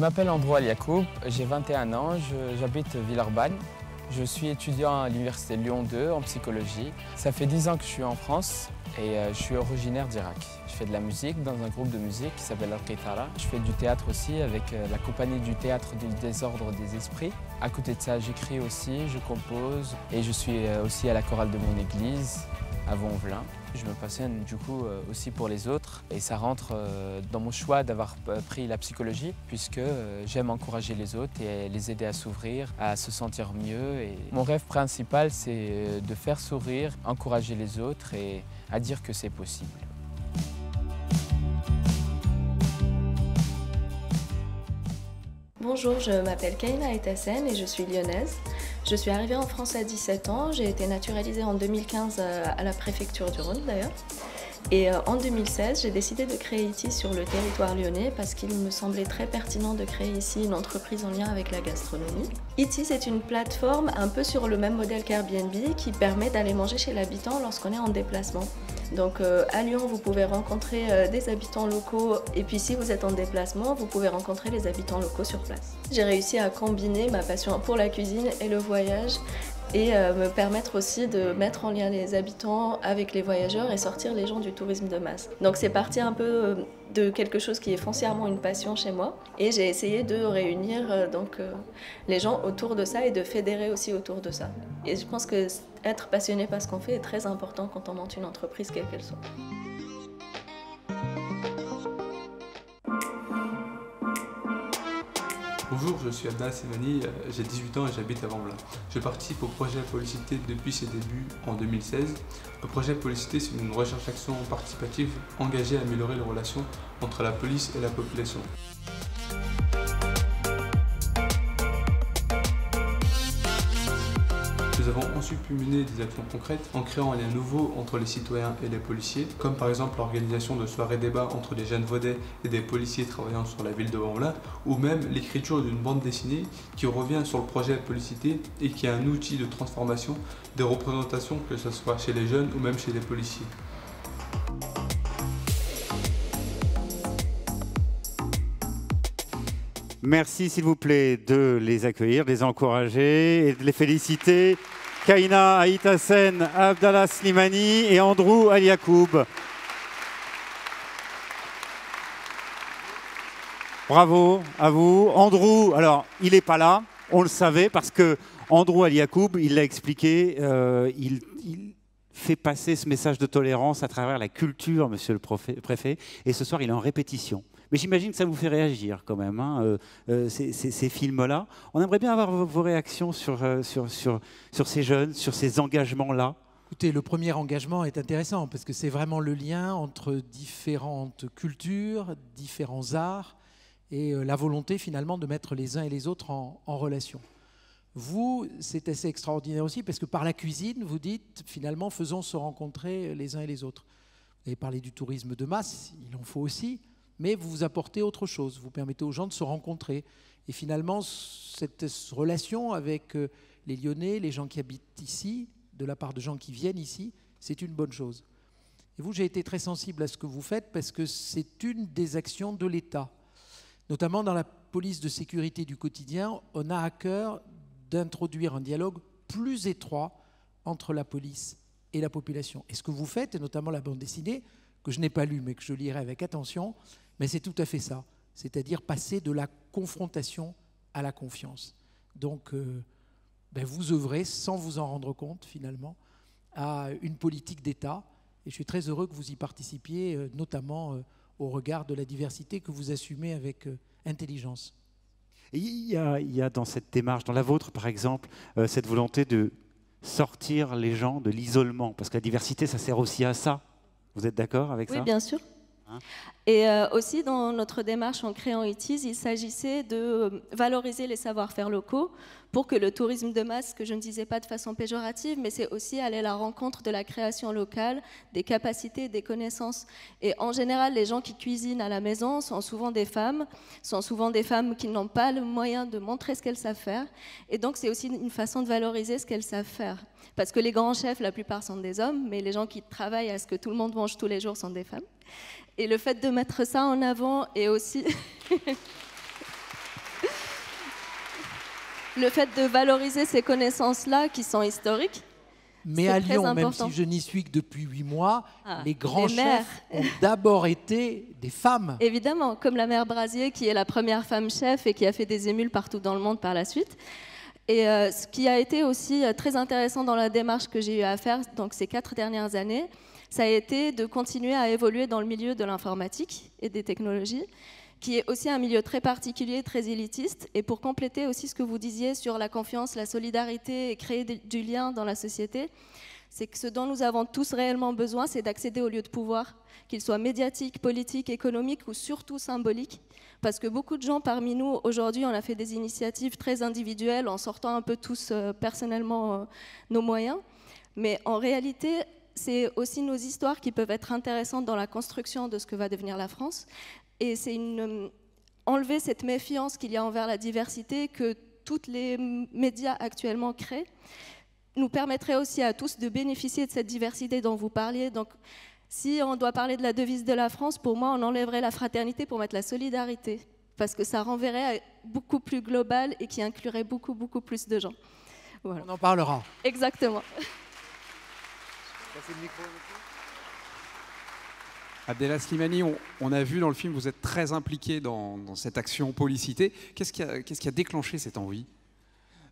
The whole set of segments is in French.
m'appelle Andrew Aliakoub, j'ai 21 ans, j'habite Villeurbanne. Je suis étudiant à l'Université Lyon 2 en psychologie. Ça fait 10 ans que je suis en France et je suis originaire d'Irak. Je fais de la musique dans un groupe de musique qui s'appelle Al-Qitara. Je fais du théâtre aussi avec la compagnie du théâtre du désordre des esprits. À côté de ça, j'écris aussi, je compose et je suis aussi à la chorale de mon église à Vaux-en-Velin. Je me passionne du coup aussi pour les autres et ça rentre dans mon choix d'avoir pris la psychologie puisque j'aime encourager les autres et les aider à s'ouvrir, à se sentir mieux. Et mon rêve principal, c'est de faire sourire, encourager les autres et à dire que c'est possible. Bonjour, je m'appelle Kaina Etassen et je suis lyonnaise. Je suis arrivée en France à 17 ans, j'ai été naturalisée en 2015 à la préfecture du Rhône d'ailleurs. Et en 2016, j'ai décidé de créer ITIS sur le territoire lyonnais parce qu'il me semblait très pertinent de créer ici une entreprise en lien avec la gastronomie. ITIS est une plateforme un peu sur le même modèle qu'Airbnb qui permet d'aller manger chez l'habitant lorsqu'on est en déplacement. Donc à Lyon, vous pouvez rencontrer des habitants locaux et puis si vous êtes en déplacement, vous pouvez rencontrer les habitants locaux sur place. J'ai réussi à combiner ma passion pour la cuisine et le voyage et me permettre aussi de mettre en lien les habitants avec les voyageurs et sortir les gens du tourisme de masse. Donc c'est parti un peu de quelque chose qui est foncièrement une passion chez moi et j'ai essayé de réunir les gens autour de ça et de fédérer aussi autour de ça. Et je pense que être passionné par ce qu'on fait est très important quand on monte une entreprise quelle qu'elle soit. Bonjour, je suis Abdallah Semani, j'ai 18 ans et j'habite à Vaux-en-Velin. Je participe au projet Policité depuis ses débuts en 2016. Le projet Policité, c'est une recherche-action participative engagée à améliorer les relations entre la police et la population. Nous avons ensuite pu mener des actions concrètes en créant un lien nouveau entre les citoyens et les policiers, comme par exemple l'organisation de soirées débats entre des jeunes vaudais et des policiers travaillant sur la ville de Vaux-en-Velin, ou même l'écriture d'une bande dessinée qui revient sur le projet Policité et qui est un outil de transformation des représentations, que ce soit chez les jeunes ou même chez les policiers. Merci s'il vous plaît de les accueillir, de les encourager et de les féliciter. Kaina Etassen, Abdallah Slimani et Andrew Aliakoub. Bravo à vous. Andrew, alors il n'est pas là, on le savait parce que Andrew Aliakoub, il l'a expliqué, il fait passer ce message de tolérance à travers la culture, monsieur le préfet, et ce soir il est en répétition. Mais j'imagine que ça vous fait réagir quand même, hein, ces films-là. On aimerait bien avoir vos réactions sur ces jeunes, sur ces engagements-là. Écoutez, le premier engagement est intéressant parce que c'est vraiment le lien entre différentes cultures, différents arts et la volonté finalement de mettre les uns et les autres en relation. Vous, c'est assez extraordinaire aussi parce que par la cuisine, vous dites finalement faisons se rencontrer les uns et les autres. Vous avez parlé du tourisme de masse, il en faut aussi. Mais vous apportez autre chose, vous permettez aux gens de se rencontrer. Et finalement, cette relation avec les Lyonnais, les gens qui habitent ici, de la part de gens qui viennent ici, c'est une bonne chose. Et vous, j'ai été très sensible à ce que vous faites parce que c'est une des actions de l'État. Notamment dans la police de sécurité du quotidien, on a à cœur d'introduire un dialogue plus étroit entre la police et la population. Et ce que vous faites, et notamment la bande dessinée, que je n'ai pas lue mais que je lirai avec attention, mais c'est tout à fait ça, c'est-à-dire passer de la confrontation à la confiance. Donc, vous œuvrez, sans vous en rendre compte finalement, à une politique d'État, et je suis très heureux que vous y participiez, notamment au regard de la diversité que vous assumez avec intelligence. Et il y a dans cette démarche, dans la vôtre par exemple, cette volonté de sortir les gens de l'isolement, parce que la diversité, ça sert aussi à ça. Vous êtes d'accord avec ça ? Oui, bien sûr. Et aussi dans notre démarche en créant ITIS, il s'agissait de valoriser les savoir-faire locaux pour que le tourisme de masse, que je ne disais pas de façon péjorative, mais c'est aussi aller à la rencontre de la création locale, des capacités, des connaissances. Et en général, les gens qui cuisinent à la maison sont souvent des femmes qui n'ont pas le moyen de montrer ce qu'elles savent faire. Et donc c'est aussi une façon de valoriser ce qu'elles savent faire. Parce que les grands chefs, la plupart sont des hommes, mais les gens qui travaillent à ce que tout le monde mange tous les jours sont des femmes. Et le fait de mettre ça en avant et aussi... le fait de valoriser ces connaissances-là qui sont historiques. Mais à Lyon, même si je n'y suis que depuis 8 mois, les grands chefs ont d'abord été des femmes. Évidemment, comme la mère Brasier, qui est la première femme chef et qui a fait des émules partout dans le monde par la suite. Et ce qui a été aussi très intéressant dans la démarche que j'ai eu à faire donc, ces 4 dernières années, ça a été de continuer à évoluer dans le milieu de l'informatique et des technologies, qui est aussi un milieu très particulier, très élitiste. Et pour compléter aussi ce que vous disiez sur la confiance, la solidarité et créer du lien dans la société, c'est que ce dont nous avons tous réellement besoin, c'est d'accéder aux lieux de pouvoir, qu'ils soient médiatiques, politiques, économiques ou surtout symboliques. Parce que beaucoup de gens parmi nous, aujourd'hui, on a fait des initiatives très individuelles en sortant un peu tous personnellement nos moyens. Mais en réalité, c'est aussi nos histoires qui peuvent être intéressantes dans la construction de ce que va devenir la France. Et c'est enlever cette méfiance qu'il y a envers la diversité que tous les médias actuellement créent nous permettrait aussi à tous de bénéficier de cette diversité dont vous parliez. Donc, si on doit parler de la devise de la France, pour moi, on enlèverait la fraternité pour mettre la solidarité, parce que ça renverrait à beaucoup plus global et qui inclurait beaucoup plus de gens. Voilà. On en parlera. Exactement. Abdellah Slimani, on a vu dans le film, vous êtes très impliqué dans cette action Policité. Qu'est-ce qui a déclenché cette envie ?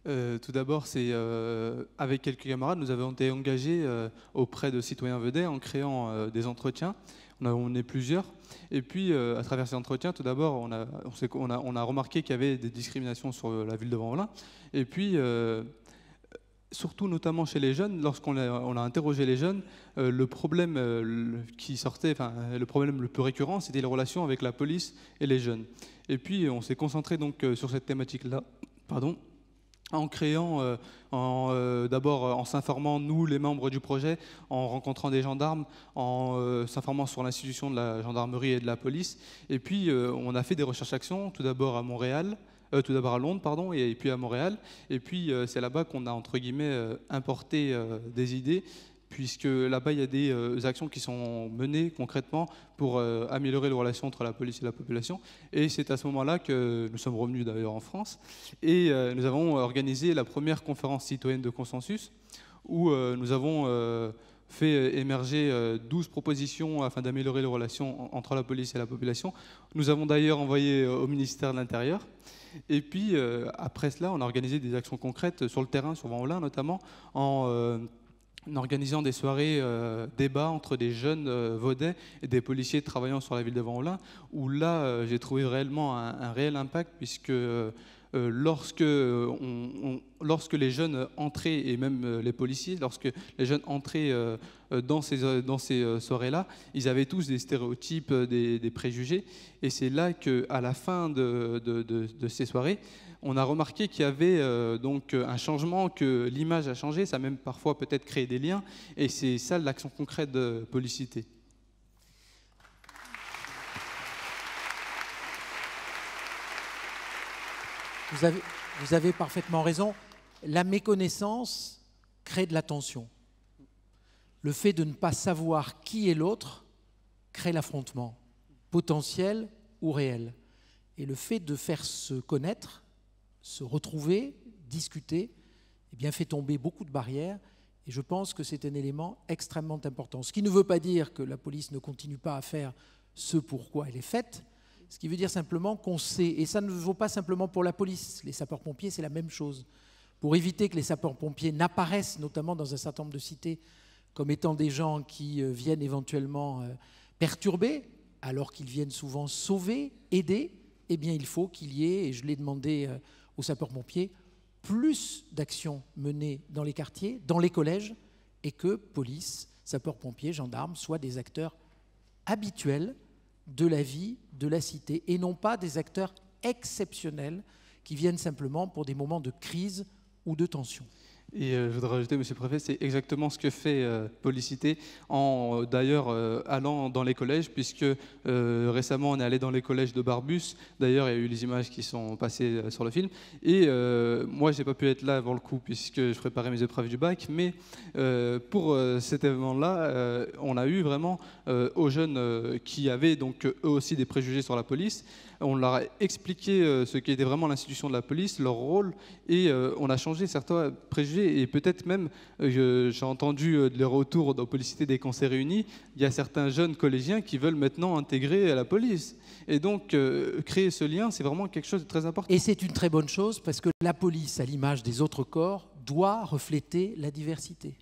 Tout d'abord, c'est avec quelques camarades, nous avons été engagés auprès de citoyens vedets en créant des entretiens. On est plusieurs. Et puis, à travers ces entretiens, tout d'abord, on a remarqué qu'il y avait des discriminations sur la ville de Vaux-en-Velin. Et puis, surtout notamment chez les jeunes, lorsqu'on a interrogé les jeunes, le problème qui sortait, le problème le plus récurrent, c'était les relations avec la police et les jeunes. Et puis on s'est concentré donc sur cette thématique-là, en créant, d'abord en s'informant, nous les membres du projet, en rencontrant des gendarmes, en s'informant sur l'institution de la gendarmerie et de la police. Et puis on a fait des recherches-actions, tout d'abord à Montréal, tout d'abord à Londres, pardon, et puis à Montréal. Et puis c'est là-bas qu'on a, entre guillemets, importé des idées, puisque là-bas, il y a des actions qui sont menées concrètement pour améliorer les relations entre la police et la population. Et c'est à ce moment-là que nous sommes revenus d'ailleurs en France. Et nous avons organisé la première conférence citoyenne de consensus, où nous avons fait émerger 12 propositions afin d'améliorer les relations entre la police et la population. Nous avons d'ailleurs envoyé au ministère de l'Intérieur. Et puis, après cela, on a organisé des actions concrètes sur le terrain, sur Vaux-en-Velin notamment, en organisant des soirées débats entre des jeunes vaudais et des policiers travaillant sur la ville de Vaux-en-Velin, où là, j'ai trouvé réellement un réel impact, puisque lorsque les jeunes entraient, et même les policiers, lorsque les jeunes entraient dans ces soirées-là, ils avaient tous des stéréotypes, des préjugés. Et c'est là qu'à la fin de ces soirées, on a remarqué qu'il y avait donc un changement, que l'image a changé, ça a même parfois peut-être créé des liens. Et c'est ça l'action concrète de Policité. Vous avez parfaitement raison. La méconnaissance crée de la tension. Le fait de ne pas savoir qui est l'autre crée l'affrontement, potentiel ou réel. Et le fait de faire se connaître, se retrouver, discuter, eh bien, fait tomber beaucoup de barrières. Et je pense que c'est un élément extrêmement important. Ce qui ne veut pas dire que la police ne continue pas à faire ce pourquoi elle est faite. Ce qui veut dire simplement qu'on sait, et ça ne vaut pas simplement pour la police, les sapeurs-pompiers, c'est la même chose. Pour éviter que les sapeurs-pompiers n'apparaissent, notamment dans un certain nombre de cités, comme étant des gens qui viennent éventuellement perturber, alors qu'ils viennent souvent sauver, aider, eh bien il faut qu'il y ait, et je l'ai demandé aux sapeurs-pompiers, plus d'actions menées dans les quartiers, dans les collèges, et que police, sapeurs-pompiers, gendarmes soient des acteurs habituels de la vie de la cité, et non pas des acteurs exceptionnels qui viennent simplement pour des moments de crise ou de tension. Et je voudrais rajouter, Monsieur le Préfet, c'est exactement ce que fait Policité en d'ailleurs allant dans les collèges, puisque récemment on est allé dans les collèges de Barbus. D'ailleurs, il y a eu les images qui sont passées sur le film. Et moi, j'ai pas pu être là avant le coup, puisque je préparais mes épreuves du bac. Mais pour cet événement-là, on a eu vraiment aux jeunes qui avaient donc eux aussi des préjugés sur la police. On leur a expliqué ce qu'était vraiment l'institution de la police, leur rôle, et on a changé certains préjugés. Et peut-être même, j'ai entendu les retours dans Policité dès qu'on s'est réunis, il y a certains jeunes collégiens qui veulent maintenant intégrer la police. Et donc, créer ce lien, c'est vraiment quelque chose de très important. Et c'est une très bonne chose parce que la police, à l'image des autres corps, doit refléter la diversité.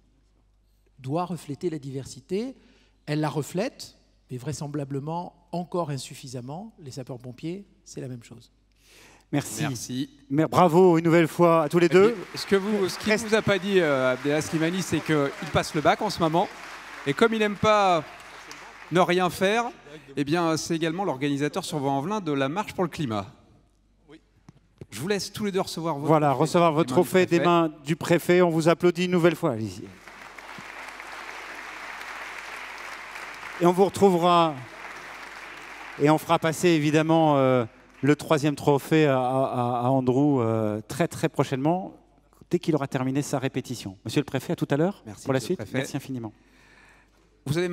Doit refléter la diversité. Elle la reflète, mais vraisemblablement encore insuffisamment. Les sapeurs-pompiers, c'est la même chose. Merci. Merci. Bravo une nouvelle fois à tous les deux. Ce qu'il ne vous a pas dit, Abdellah Slimani, c'est qu'il passe le bac en ce moment. Et comme il n'aime pas ne rien faire, eh bien, c'est également l'organisateur sur Vaux-en-Velin de la marche pour le climat. Je vous laisse tous les deux recevoir votre Voilà, trophée recevoir votre trophée des mains du préfet. On vous applaudit une nouvelle fois. Allez-y. Et on vous retrouvera et on fera passer évidemment le 3e trophée à Andrew très très prochainement, dès qu'il aura terminé sa répétition. Monsieur le préfet, à tout à l'heure pour la suite. Merci infiniment. Vous avez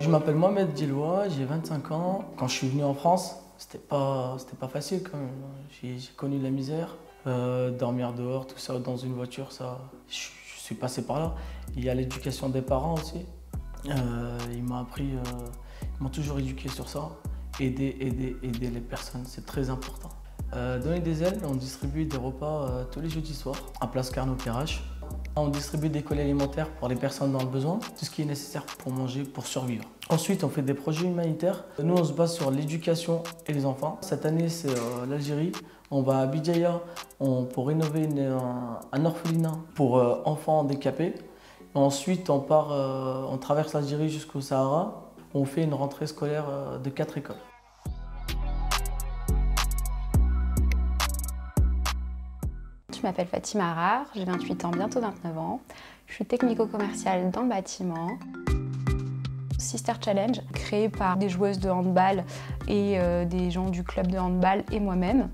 Je m'appelle Mohamed Diloua, j'ai 25 ans. Quand je suis venu en France, c'était pas facile quand même. J'ai connu la misère, dormir dehors, tout ça, dans une voiture, ça, je suis passé par là. Il y a l'éducation des parents aussi. Ils m'ont toujours éduqué sur ça. Aider les personnes, c'est très important. Donner des ailes, on distribue des repas tous les jeudis soirs à Place Carnot-Perrache. On distribue des colis alimentaires pour les personnes dans le besoin, tout ce qui est nécessaire pour manger, pour survivre. Ensuite, on fait des projets humanitaires. Nous, on se base sur l'éducation et les enfants. Cette année, c'est l'Algérie. On va à Bidjaya pour rénover un orphelinat pour enfants handicapés. Ensuite, on traverse l'Algérie jusqu'au Sahara. On fait une rentrée scolaire de 4 écoles. Je m'appelle Fatima Arar, j'ai 28 ans, bientôt 29 ans. Je suis technico-commerciale dans le bâtiment. Sister Challenge, créé par des joueuses de handball et des gens du club de handball et moi-même.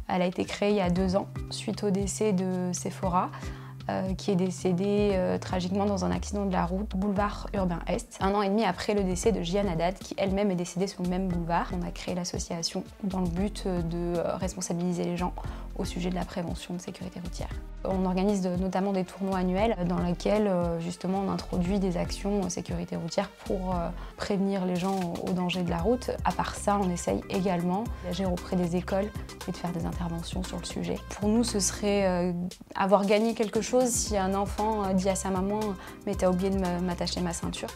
Elle a été créée il y a 2 ans, suite au décès de Sephora, qui est décédée tragiquement dans un accident de la route, boulevard Urbain Est. 1 an et demi après le décès de Jian Haddad, qui elle-même est décédée sur le même boulevard. On a créé l'association dans le but de responsabiliser les gens au sujet de la prévention de sécurité routière. On organise notamment des tournois annuels dans lesquels justement on introduit des actions sécurité routière pour prévenir les gens aux dangers de la route. À part ça, on essaye également d'agir auprès des écoles et de faire des interventions sur le sujet. Pour nous, ce serait avoir gagné quelque chose si un enfant dit à sa maman « mais t'as oublié de m'attacher ma ceinture ».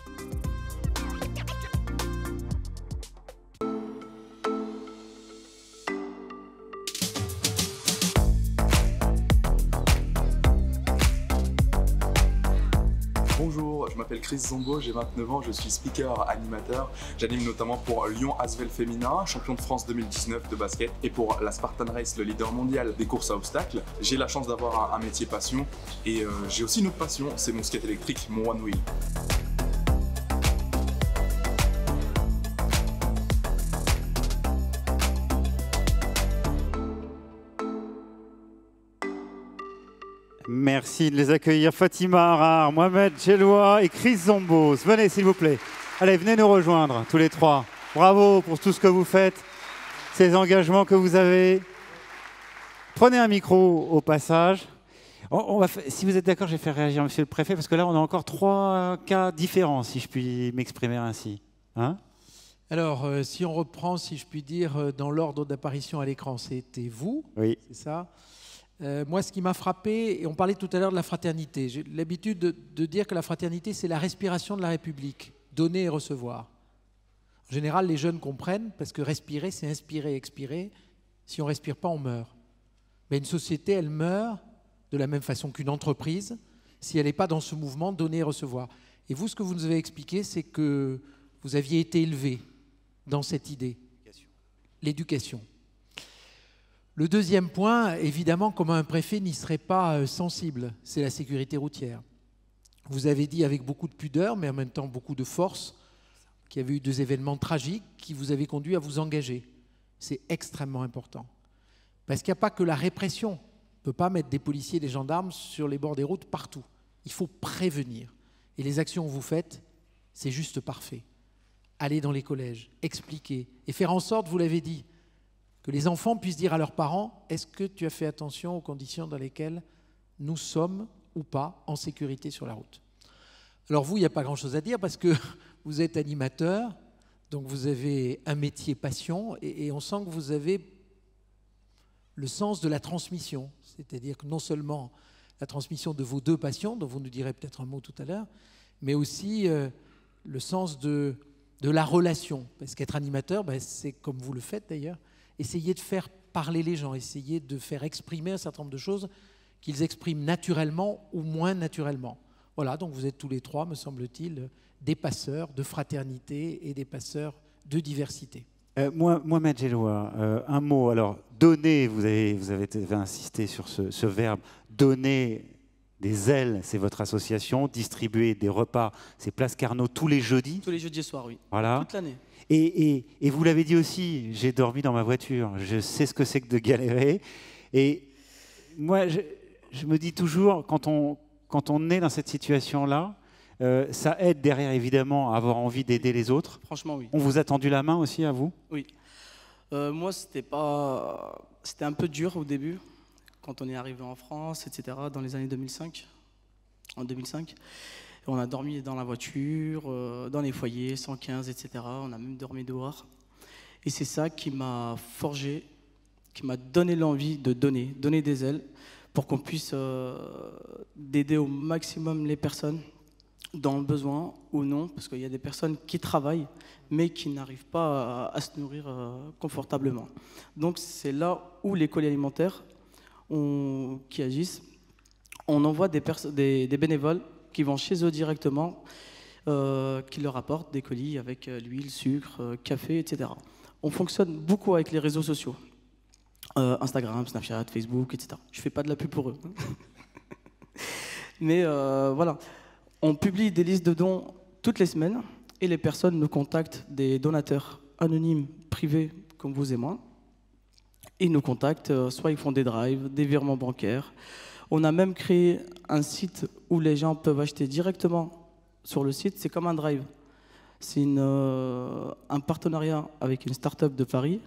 Bonjour, je m'appelle Chris Zombo, j'ai 29 ans, je suis speaker, animateur. J'anime notamment pour Lyon Asvel Féminin, champion de France 2019 de basket, et pour la Spartan Race, le leader mondial des courses à obstacles. J'ai la chance d'avoir un métier passion et j'ai aussi une autre passion, c'est mon skate électrique, mon One Wheel. Merci de les accueillir, Fatima Arar, Mohamed Diloua et Chris Zombos. Venez s'il vous plaît. Allez, venez nous rejoindre tous les 3. Bravo pour tout ce que vous faites, ces engagements que vous avez. Prenez un micro au passage. Si vous êtes d'accord, je vais faire réagir Monsieur le Préfet, parce que là, on a encore 3 cas différents, si je puis m'exprimer ainsi. Hein ? Alors, si on reprend, si je puis dire, dans l'ordre d'apparition à l'écran, c'était vous, oui. C'est ça. Moi, ce qui m'a frappé, et on parlait tout à l'heure de la fraternité, j'ai l'habitude de dire que la fraternité, c'est la respiration de la République, donner et recevoir. En général, les jeunes comprennent parce que respirer, c'est inspirer, expirer. Si on ne respire pas, on meurt. Mais une société, elle meurt de la même façon qu'une entreprise si elle n'est pas dans ce mouvement donner et recevoir. Et vous, ce que vous nous avez expliqué, c'est que vous aviez été élevé dans cette idée. L'éducation. Le deuxième point, évidemment, comment un préfet n'y serait pas sensible, c'est la sécurité routière. Vous avez dit avec beaucoup de pudeur, mais en même temps beaucoup de force, qu'il y avait eu 2 événements tragiques qui vous avaient conduit à vous engager. C'est extrêmement important. Parce qu'il n'y a pas que la répression. On ne peut pas mettre des policiers et des gendarmes sur les bords des routes partout. Il faut prévenir. Et les actions que vous faites, c'est juste parfait. Aller dans les collèges, expliquer et faire en sorte, vous l'avez dit, que les enfants puissent dire à leurs parents « Est-ce que tu as fait attention aux conditions dans lesquelles nous sommes ou pas en sécurité sur la route ?» Alors vous, il n'y a pas grand-chose à dire parce que vous êtes animateur, donc vous avez un métier passion et on sent que vous avez le sens de la transmission. C'est-à-dire que non seulement la transmission de vos 2 passions, dont vous nous direz peut-être un mot tout à l'heure, mais aussi le sens de la relation. Parce qu'être animateur, c'est comme vous le faites d'ailleurs, essayer de faire parler les gens, essayer de faire exprimer un certain nombre de choses qu'ils expriment naturellement ou moins naturellement. Voilà, donc vous êtes tous les 3, me semble-t-il, des passeurs de fraternité et des passeurs de diversité. Mohamed Jelloua, un mot. Alors, donner, vous avez insisté sur ce verbe, donner des ailes, c'est votre association, distribuer des repas, c'est Place Carnot tous les jeudis. Tous les jeudis soirs, oui. Voilà. Toute l'année. Et vous l'avez dit aussi, j'ai dormi dans ma voiture, je sais ce que c'est que de galérer. Et moi, je me dis toujours, quand on est dans cette situation-là, ça aide derrière, évidemment, à avoir envie d'aider les autres. Franchement, oui. On vous a tendu la main aussi, à vous? Oui. Moi, c'était un peu dur au début, quand on est arrivé en France, etc., dans les années 2005. En 2005. On a dormi dans la voiture, dans les foyers, 115, etc. On a même dormi dehors. Et c'est ça qui m'a forgé, qui m'a donné l'envie de donner des ailes pour qu'on puisse d'aider au maximum les personnes dans le besoin ou non, parce qu'il y a des personnes qui travaillent, mais qui n'arrivent pas à se nourrir confortablement. Donc c'est là où les colis alimentaires qui agissent. On envoie des bénévoles qui vont chez eux directement, qui leur apportent des colis avec l'huile, sucre, café, etc. On fonctionne beaucoup avec les réseaux sociaux. Instagram, Snapchat, Facebook, etc. Je ne fais pas de la pub pour eux. Mais voilà, on publie des listes de dons toutes les semaines et les personnes nous contactent, des donateurs anonymes, privés, comme vous et moi. Ils nous contactent, soit ils font des drives, des virements bancaires. On a même créé un site où les gens peuvent acheter directement sur le site. C'est comme un drive. C'est un partenariat avec une start-up de Paris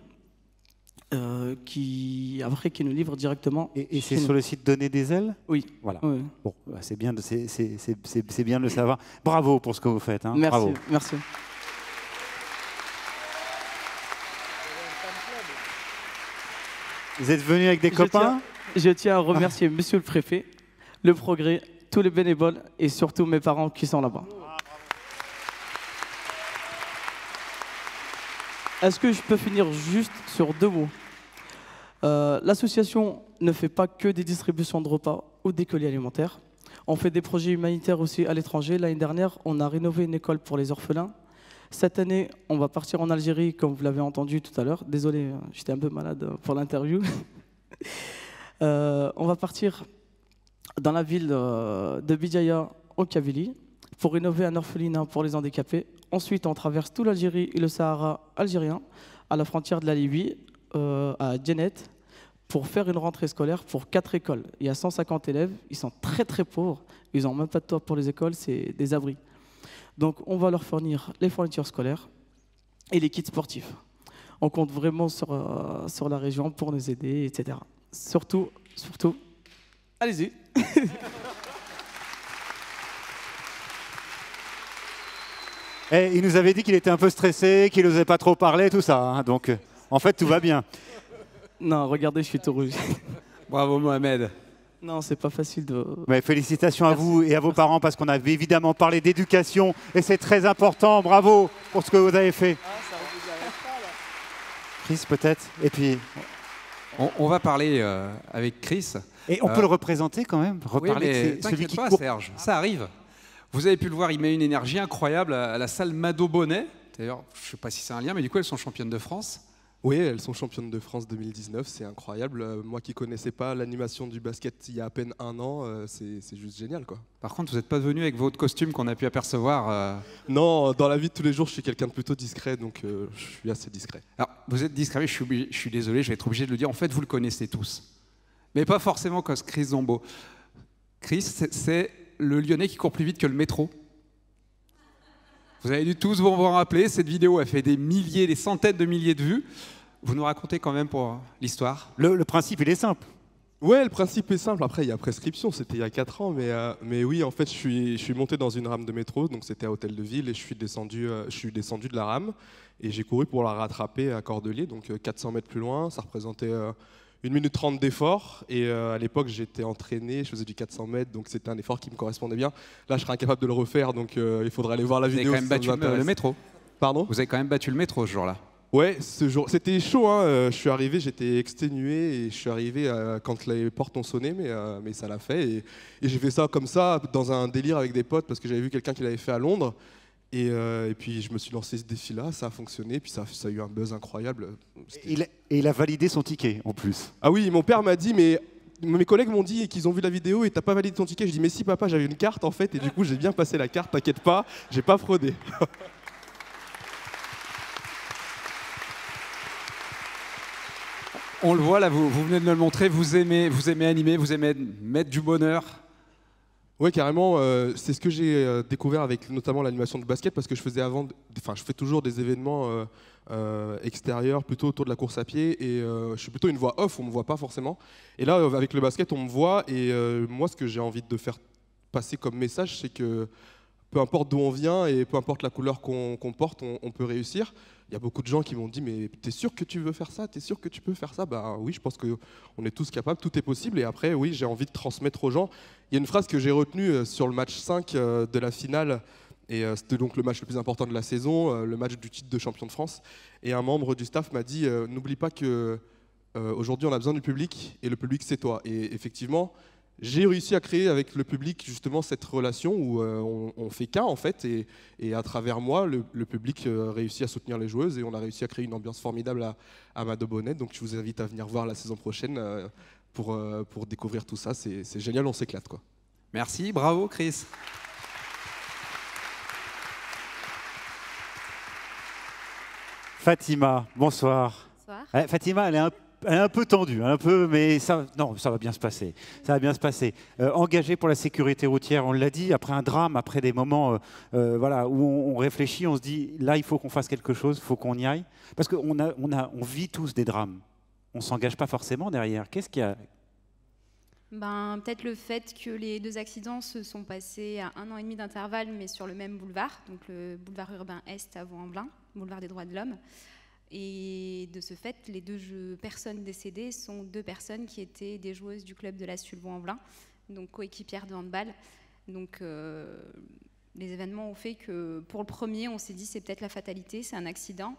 qui nous livre directement. Et c'est sur le site Donner des ailes? Oui. Voilà. Oui. Bon, c'est bien, c'est bien de le savoir. Bravo pour ce que vous faites. Hein. Merci. Bravo. Merci. Vous êtes venu avec des copains? Je tiens à remercier Monsieur le Préfet, le Progrès, tous les bénévoles et surtout mes parents qui sont là-bas. Est-ce que je peux finir juste sur 2 mots? L'association ne fait pas que des distributions de repas ou des colis alimentaires. On fait des projets humanitaires aussi à l'étranger. L'année dernière, on a rénové une école pour les orphelins. Cette année, on va partir en Algérie, comme vous l'avez entendu tout à l'heure. Désolé, j'étais un peu malade pour l'interview. On va partir dans la ville de Bidjaya, en Kabylie, pour rénover un orphelinat pour les handicapés. Ensuite, on traverse toute l'Algérie et le Sahara algérien, à la frontière de la Libye, à Djennet, pour faire une rentrée scolaire pour 4 écoles. Il y a 150 élèves, ils sont très très pauvres, ils n'ont même pas de toit pour les écoles, c'est des abris. Donc on va leur fournir les fournitures scolaires et les kits sportifs. On compte vraiment sur la région pour nous aider, etc. Surtout, allez-y. Il nous avait dit qu'il était un peu stressé, qu'il n'osait pas trop parler, tout ça. Hein, donc, en fait, tout va bien. Non, regardez, je suis tout rouge. Bravo, Mohamed. Non, c'est pas facile de... Mais félicitations à vous et à vos parents, parce qu'on avait évidemment parlé d'éducation, et c'est très important. Bravo pour ce que vous avez fait. Chris, peut-être. Et puis, On va parler avec Chris. et on peut le représenter quand même. Oui, Reparler mais de celui t'inquiète qui pas, court. Serge, ça arrive. Vous avez pu le voir, il met une énergie incroyable à la salle Mado Bonnet. D'ailleurs, je ne sais pas si c'est un lien, mais du coup, elles sont championnes de France. Oui, elles sont championnes de France 2019, c'est incroyable. Moi qui ne connaissais pas l'animation du basket il y a à peine un an, c'est juste génial, quoi. Par contre, vous n'êtes pas venu avec votre costume qu'on a pu apercevoir. Non, dans la vie de tous les jours, je suis quelqu'un de plutôt discret, donc je suis assez discret. Alors, vous êtes discret, mais je suis désolé, je vais être obligé de le dire. En fait, vous le connaissez tous. Mais pas forcément comme Chris Zombo. Chris, c'est le Lyonnais qui court plus vite que le métro. Vous avez dû tous vous en rappeler, cette vidéo a fait des milliers, des centaines de milliers de vues. Vous nous racontez quand même pour l'histoire. Le principe, il est simple. Ouais, le principe est simple. Après, il y a prescription. C'était il y a 4 ans, mais oui, en fait, je suis monté dans une rame de métro, donc c'était à Hôtel de Ville, et je suis descendu de la rame, et j'ai couru pour la rattraper à Cordeliers, donc 400 mètres plus loin. Ça représentait 1 minute 30 d'effort, et à l'époque, j'étais entraîné, je faisais du 400 mètres, donc c'était un effort qui me correspondait bien. Là, je serais incapable de le refaire, donc il faudrait aller voir la vidéo. Vous avez quand même battu le métro. Pardon ? Vous avez quand même battu le métro ce jour-là. Ouais, ce jour, c'était chaud. Hein. Je suis arrivé, j'étais exténué et je suis arrivé quand les portes ont sonné, mais ça l'a fait. Et j'ai fait ça comme ça, dans un délire avec des potes, parce que j'avais vu quelqu'un qui l'avait fait à Londres. Et puis je me suis lancé ce défi-là, ça a fonctionné, puis ça a eu un buzz incroyable. Et il a validé son ticket en plus. Ah oui, mon père m'a dit, mais mes collègues m'ont dit qu'ils ont vu la vidéo et t'as pas validé ton ticket. Je dis, mais si papa, j'avais une carte en fait, et du coup j'ai bien passé la carte, t'inquiète pas, j'ai pas fraudé. On le voit là, vous venez de me le montrer, vous aimez animer, vous aimez mettre du bonheur. Oui, carrément. C'est ce que j'ai découvert avec notamment l'animation du basket, parce que je fais toujours des événements extérieurs, plutôt autour de la course à pied, et je suis plutôt une voix off, on me voit pas forcément. Et là, avec le basket, on me voit, et moi, ce que j'ai envie de faire passer comme message, c'est que peu importe d'où on vient et peu importe la couleur qu'on porte, on peut réussir. Il y a beaucoup de gens qui m'ont dit, mais t'es sûr que tu veux faire ça? T'es sûr que tu peux faire ça? Ben oui, je pense qu'on est tous capables, tout est possible. Et après, oui, j'ai envie de transmettre aux gens. Il y a une phrase que j'ai retenue sur le match 5 de la finale, et c'était donc le match le plus important de la saison, le match du titre de champion de France. Et un membre du staff m'a dit, n'oublie pas que aujourd'hui on a besoin du public, et le public c'est toi. Et effectivement, j'ai réussi à créer avec le public justement cette relation où on fait qu'un en fait, et à travers moi, le public réussit à soutenir les joueuses, et on a réussi à créer une ambiance formidable à Mado Bonnet. Donc je vous invite à venir voir la saison prochaine pour découvrir tout ça. C'est génial, on s'éclate, quoi. Merci, bravo Chris. Fatima, bonsoir. Bonsoir. Fatima, elle est un peu tendue, mais ça va bien se passer. Ça va bien se passer. Engagée pour la sécurité routière, on l'a dit, après un drame, après des moments voilà, où on réfléchit, on se dit, là, il faut qu'on fasse quelque chose, il faut qu'on y aille. Parce qu'on vit tous des drames. On ne s'engage pas forcément derrière. Qu'est-ce qu'il y a? Peut-être le fait que les 2 accidents se sont passés à 1 an et demi d'intervalle, mais sur le même boulevard, donc le boulevard urbain Est à Vaux-en-Velin, boulevard des droits de l'homme. Et de ce fait, les 2 personnes décédées sont 2 personnes qui étaient des joueuses du club de la Sul Vaux-en-Velin, donc coéquipières de handball. Donc les événements ont fait que pour le premier, on s'est dit c'est peut-être la fatalité, c'est un accident.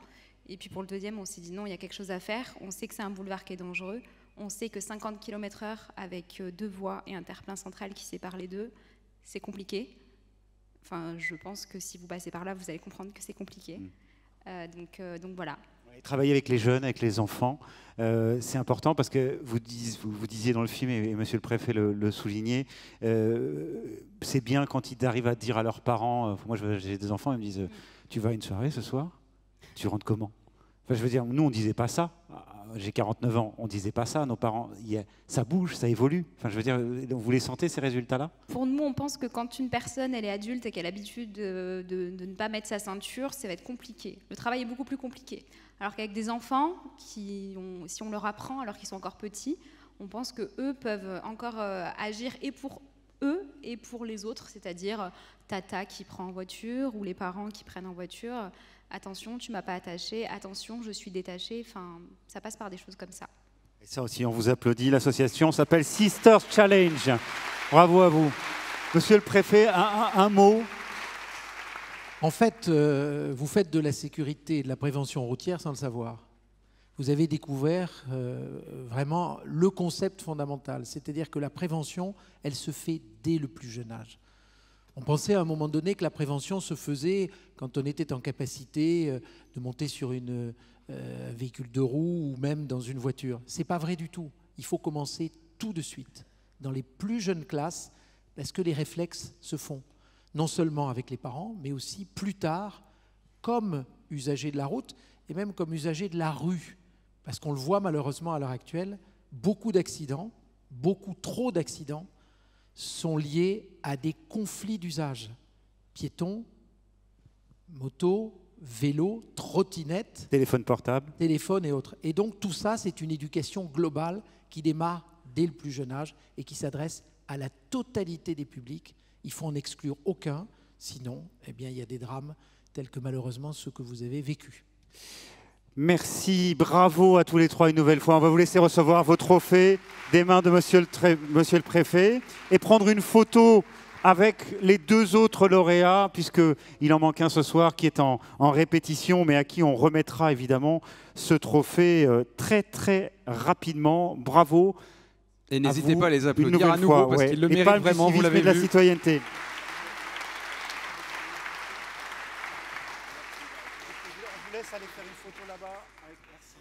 Et puis pour le deuxième, on s'est dit non, il y a quelque chose à faire. On sait que c'est un boulevard qui est dangereux. On sait que 50 km/h avec 2 voies et un terre-plein central qui sépare les 2, c'est compliqué. Enfin, je pense que si vous passez par là, vous allez comprendre que c'est compliqué. Donc voilà. Travailler avec les jeunes, avec les enfants, c'est important parce que vous disiez dans le film, et monsieur le préfet le soulignait, c'est bien quand ils arrivent à dire à leurs parents, moi j'ai des enfants, ils me disent tu vas à une soirée ce soir? Tu rentres comment? Enfin, je veux dire, nous on ne disait pas ça. J'ai 49 ans, on ne disait pas ça, nos parents, ça bouge, ça évolue. Enfin, je veux dire, vous les sentez ces résultats-là? Pour nous, on pense que quand une personne elle est adulte et qu'elle a l'habitude de ne pas mettre sa ceinture, ça va être compliqué. Le travail est beaucoup plus compliqué. Alors qu'avec des enfants, si on leur apprend alors qu'ils sont encore petits, on pense qu'eux peuvent encore agir et pour eux et pour les autres, c'est-à-dire tata qui prend en voiture ou les parents qui prennent en voiture. Attention, tu m'as pas attaché, attention, je suis détachée, enfin, ça passe par des choses comme ça. Et ça aussi, on vous applaudit. L'association s'appelle Sisters Challenge. Bravo à vous. Monsieur le préfet, un mot. En fait, vous faites de la sécurité et de la prévention routière sans le savoir. vous avez découvert vraiment le concept fondamental, c'est-à-dire que la prévention, elle se fait dès le plus jeune âge. On pensait à un moment donné que la prévention se faisait quand on était en capacité de monter sur un véhicule de roues ou même dans une voiture. Ce n'est pas vrai du tout. Il faut commencer tout de suite, dans les plus jeunes classes, parce que les réflexes se font, non seulement avec les parents, mais aussi plus tard, comme usagers de la route et même comme usagers de la rue. Parce qu'on le voit malheureusement à l'heure actuelle, beaucoup d'accidents, beaucoup trop d'accidents, sont liés à des conflits d'usage. Piétons, motos, vélos, trottinettes, téléphone portable, téléphones et autres. Et donc tout ça, c'est une éducation globale qui démarre dès le plus jeune âge et qui s'adresse à la totalité des publics. Il faut en exclure aucun, sinon eh bien, il y a des drames tels que malheureusement ceux que vous avez vécus. Merci, bravo à tous les trois une nouvelle fois. On va vous laisser recevoir vos trophées des mains de monsieur le préfet et prendre une photo avec les deux autres lauréats, puisqu'il en manque un ce soir qui est en répétition, mais à qui on remettra évidemment ce trophée très très rapidement. Bravo. Et n'hésitez pas à les applaudir à nouveau, fois, parce qu'ils le méritent vraiment, vous l'avez vu. de la citoyenneté. Je vous laisse aller faire une photo là-bas. Merci.